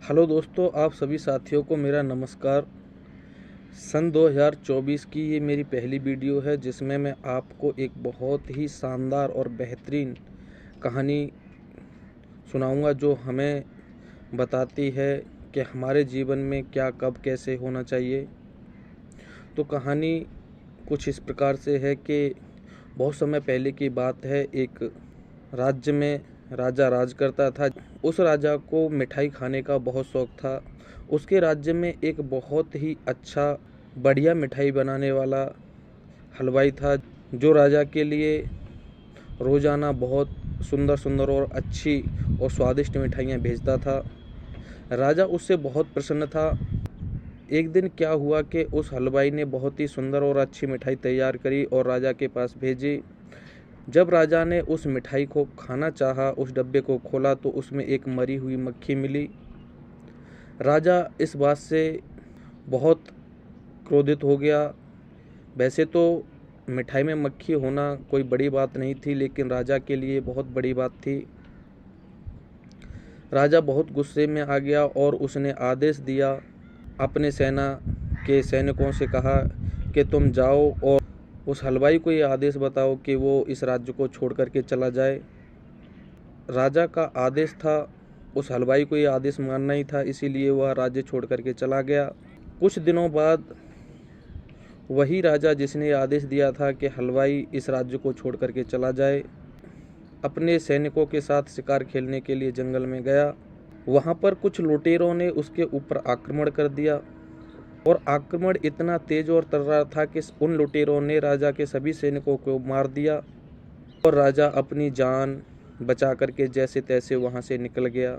Hello दोस्तों, आप सभी साथियों को मेरा नमस्कार। सन 2024 की ये मेरी पहली वीडियो है जिसमें मैं आपको एक बहुत ही शानदार और बेहतरीन कहानी सुनाऊंगा जो हमें बताती है कि हमारे जीवन में क्या कब कैसे होना चाहिए। तो कहानी कुछ इस प्रकार से है कि बहुत समय पहले की बात है। एक राज्य में राजा राज करता था। उस राजा को मिठाई खाने का बहुत शौक था। उसके राज्य में एक बहुत ही अच्छा बढ़िया मिठाई बनाने वाला हलवाई था जो राजा के लिए रोज़ाना बहुत सुंदर सुंदर और अच्छी और स्वादिष्ट मिठाइयाँ भेजता था। राजा उससे बहुत प्रसन्न था। एक दिन क्या हुआ कि उस हलवाई ने बहुत ही सुंदर और अच्छी मिठाई तैयार करी और राजा के पास भेजी। जब राजा ने उस मिठाई को खाना चाहा, उस डब्बे को खोला तो उसमें एक मरी हुई मक्खी मिली। राजा इस बात से बहुत क्रोधित हो गया। वैसे तो मिठाई में मक्खी होना कोई बड़ी बात नहीं थी, लेकिन राजा के लिए बहुत बड़ी बात थी। राजा बहुत गुस्से में आ गया और उसने आदेश दिया, अपने सेना के सैनिकों से कहा कि तुम जाओ और उस हलवाई को ये आदेश बताओ कि वो इस राज्य को छोड़ करके चला जाए। राजा का आदेश था, उस हलवाई को ये आदेश मानना ही था, इसीलिए वह राज्य छोड़ करके चला गया। कुछ दिनों बाद वही राजा जिसने आदेश दिया था कि हलवाई इस राज्य को छोड़ करके चला जाए, अपने सैनिकों के साथ शिकार खेलने के लिए जंगल में गया। वहाँ पर कुछ लुटेरों ने उसके ऊपर आक्रमण कर दिया और आक्रमण इतना तेज और तर्रार था कि उन लुटेरों ने राजा के सभी सैनिकों को मार दिया और राजा अपनी जान बचा करके जैसे तैसे वहाँ से निकल गया,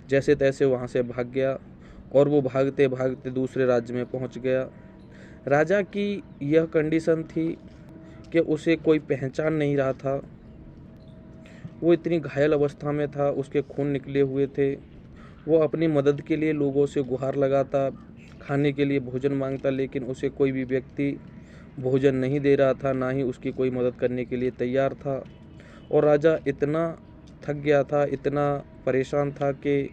जैसे तैसे वहाँ से भाग गया और वो भागते भागते दूसरे राज्य में पहुँच गया। राजा की यह कंडीशन थी कि उसे कोई पहचान नहीं रहा था। वो इतनी घायल अवस्था में था, उसके खून निकले हुए थे। वो अपनी मदद के लिए लोगों से गुहार लगाता, खाने के लिए भोजन मांगता, लेकिन उसे कोई भी व्यक्ति भोजन नहीं दे रहा था, ना ही उसकी कोई मदद करने के लिए तैयार था। और राजा इतना थक गया था, इतना परेशान था कि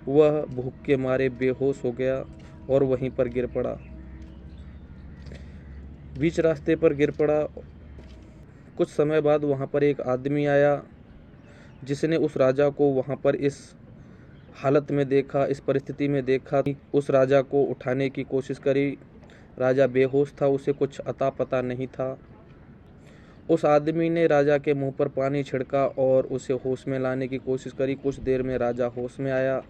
वह भूख के मारे बेहोश हो गया और वहीं पर गिर पड़ा, बीच रास्ते पर गिर पड़ा। कुछ समय बाद वहाँ पर एक आदमी आया जिसने उस राजा को वहाँ पर इस हालत में देखा, इस परिस्थिति में देखा। उस राजा को उठाने की कोशिश करी। राजा बेहोश था, उसे कुछ अता पता नहीं था। उस आदमी ने राजा के मुंह पर पानी छिड़का और उसे होश में लाने की कोशिश करी। कुछ देर में राजा होश में आया।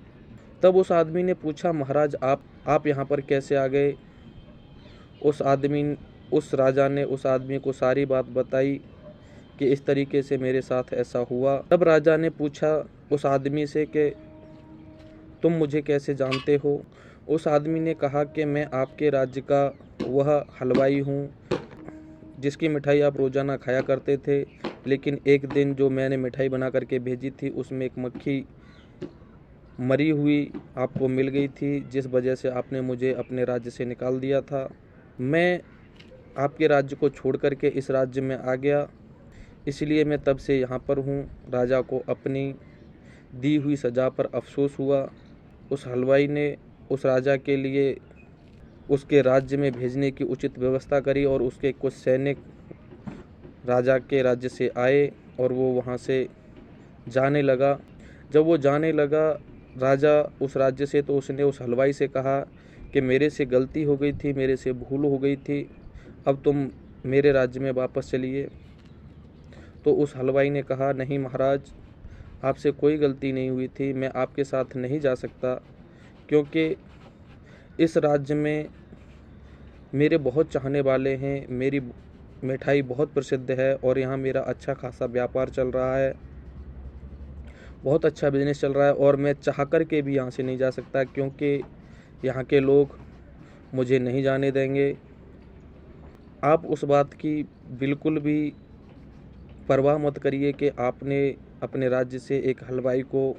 तब उस आदमी ने पूछा, महाराज आप यहाँ पर कैसे आ गए? उस राजा ने उस आदमी को सारी बात बताई कि इस तरीके से मेरे साथ ऐसा हुआ। तब राजा ने पूछा उस आदमी से कि तुम मुझे कैसे जानते हो? उस आदमी ने कहा कि मैं आपके राज्य का वह हलवाई हूँ जिसकी मिठाई आप रोज़ाना खाया करते थे, लेकिन एक दिन जो मैंने मिठाई बना करके भेजी थी उसमें एक मक्खी मरी हुई आपको मिल गई थी, जिस वजह से आपने मुझे अपने राज्य से निकाल दिया था। मैं आपके राज्य को छोड़ करके इस राज्य में आ गया, इसलिए मैं तब से यहाँ पर हूँ। राजा को अपनी दी हुई सज़ा पर अफसोस हुआ। उस हलवाई ने उस राजा के लिए उसके राज्य में भेजने की उचित व्यवस्था करी और उसके कुछ सैनिक राजा के राज्य से आए और वो वहाँ से जाने लगा। जब वो जाने लगा राजा उस राज्य से, तो उसने उस हलवाई से कहा कि मेरे से गलती हो गई थी, मेरे से भूल हो गई थी, अब तुम मेरे राज्य में वापस चलिए। तो उस हलवाई ने कहा, नहीं महाराज, आपसे कोई गलती नहीं हुई थी, मैं आपके साथ नहीं जा सकता, क्योंकि इस राज्य में मेरे बहुत चाहने वाले हैं, मेरी मिठाई बहुत प्रसिद्ध है और यहाँ मेरा अच्छा खासा व्यापार चल रहा है, बहुत अच्छा बिजनेस चल रहा है और मैं चाह कर के भी यहाँ से नहीं जा सकता क्योंकि यहाँ के लोग मुझे नहीं जाने देंगे। आप उस बात की बिल्कुल भी परवाह मत करिए कि आपने अपने राज्य से एक हलवाई को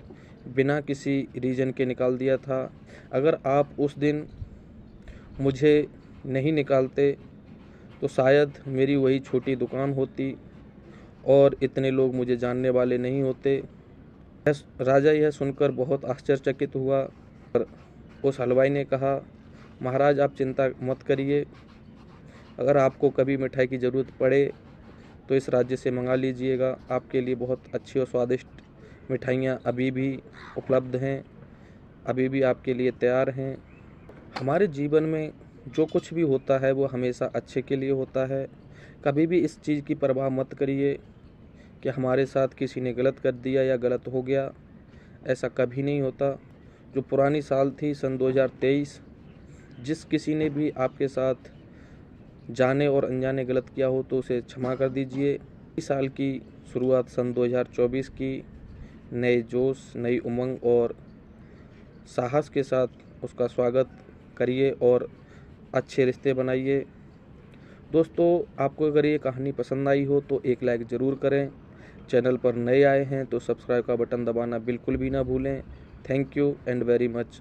बिना किसी रीज़न के निकाल दिया था। अगर आप उस दिन मुझे नहीं निकालते तो शायद मेरी वही छोटी दुकान होती और इतने लोग मुझे जानने वाले नहीं होते। राजा यह सुनकर बहुत आश्चर्यचकित हुआ पर उस हलवाई ने कहा, महाराज आप चिंता मत करिए, अगर आपको कभी मिठाई की ज़रूरत पड़े तो इस राज्य से मंगा लीजिएगा। आपके लिए बहुत अच्छी और स्वादिष्ट मिठाइयाँ अभी भी उपलब्ध हैं, अभी भी आपके लिए तैयार हैं। हमारे जीवन में जो कुछ भी होता है वो हमेशा अच्छे के लिए होता है। कभी भी इस चीज़ की परवाह मत करिए कि हमारे साथ किसी ने गलत कर दिया या गलत हो गया, ऐसा कभी नहीं होता। जो पुरानी साल थी सन 2023, जिस किसी ने भी आपके साथ जाने और अनजाने गलत किया हो तो उसे क्षमा कर दीजिए। इस साल की शुरुआत सन 2024 की नए जोश, नई उमंग और साहस के साथ उसका स्वागत करिए और अच्छे रिश्ते बनाइए। दोस्तों, आपको अगर ये कहानी पसंद आई हो तो एक लाइक ज़रूर करें। चैनल पर नए आए हैं तो सब्सक्राइब का बटन दबाना बिल्कुल भी ना भूलें। Thank you and very much.